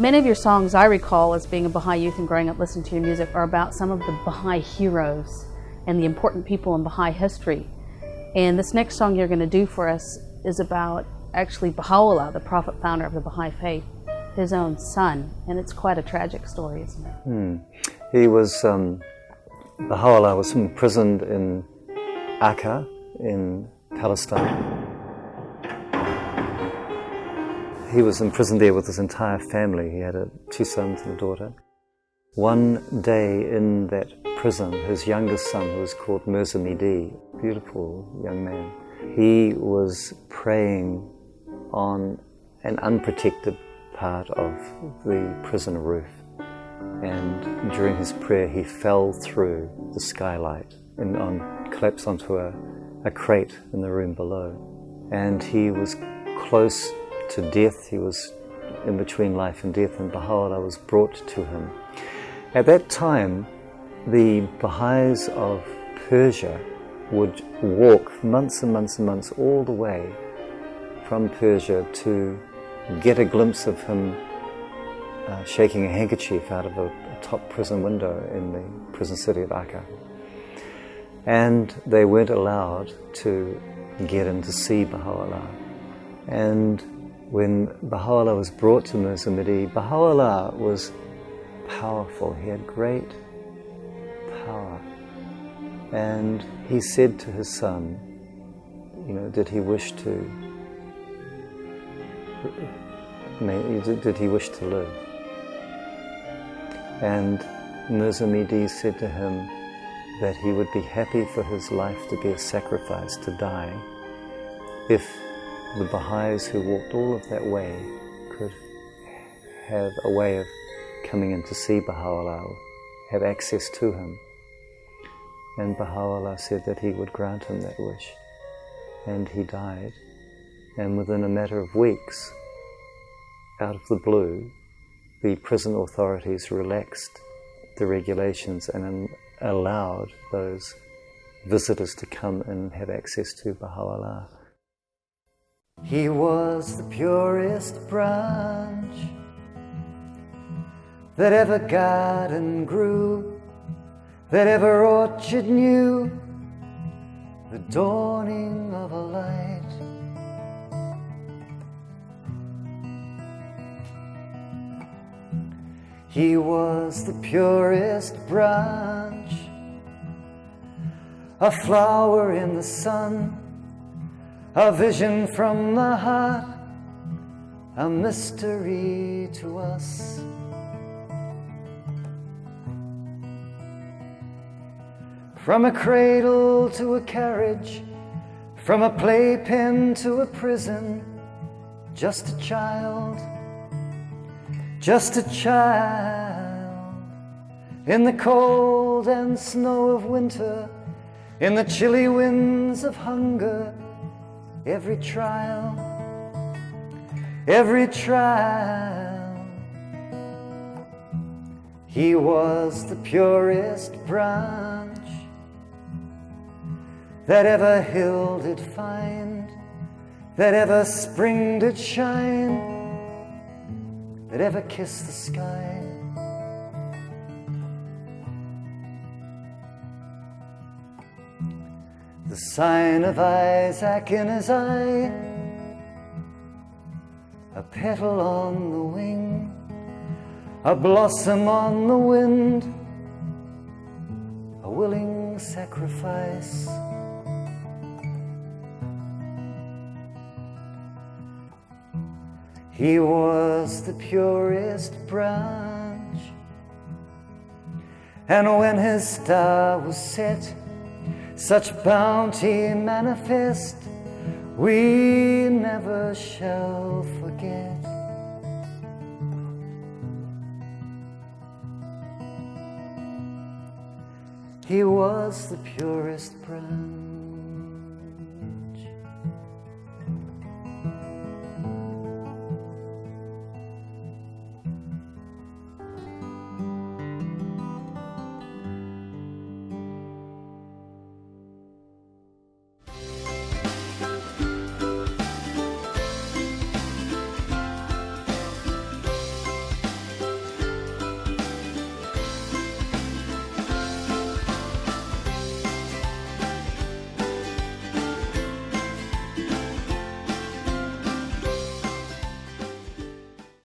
Many of your songs I recall as being a Baha'i youth and growing up listening to your music are about some of the Baha'i heroes and the important people in Baha'i history. And this next song you're going to do for us is about actually Baha'u'llah, the prophet founder of the Baha'i faith, his own son. And it's quite a tragic story, isn't it? He was, Baha'u'llah was imprisoned in Akka in Palestine. He was imprisoned there with his entire family. He had 2 sons and a daughter. One day in that prison, his youngest son, who was called Mirza Mihdi, beautiful young man, he was praying on an unprotected part of the prison roof. And during his prayer, he fell through the skylight and collapsed onto a crate in the room below. And he was close to death. He was in between life and death, and Baha'u'llah was brought to him. At that time, the Baha'is of Persia would walk months and months and months all the way from Persia to get a glimpse of him shaking a handkerchief out of a top prison window in the prison city of Akka. And they weren't allowed to get in to see Baha'u'llah. And when Baha'u'llah was brought to Mirza Mihdi, Baha'u'llah was powerful. He had great power. And he said to his son, did he wish to live? And Mirza Mihdi said to him that he would be happy for his life to be a sacrifice, to die, if the Baha'is who walked all of that way could have a way of coming in to see Baha'u'llah, have access to him. And Baha'u'llah said that he would grant him that wish. And he died. And within a matter of weeks, out of the blue, the prison authorities relaxed the regulations and allowed those visitors to come and have access to Baha'u'llah. He was the purest branch that ever garden grew, that ever orchard knew, the dawning of a light. He was the purest branch, a flower in the sun, a vision from the heart, a mystery to us. From a cradle to a carriage, from a playpen to a prison, just a child, just a child. In the cold and snow of winter, in the chilly winds of hunger, every trial, every trial. He was the purest branch that ever hill did find, that ever spring did shine, that ever kissed the sky. The sign of Isaac in his eye, a petal on the wing, a blossom on the wind, a willing sacrifice. He was the purest branch, and when his star was set, such bounty manifest, we never shall forget. He was the purest branch.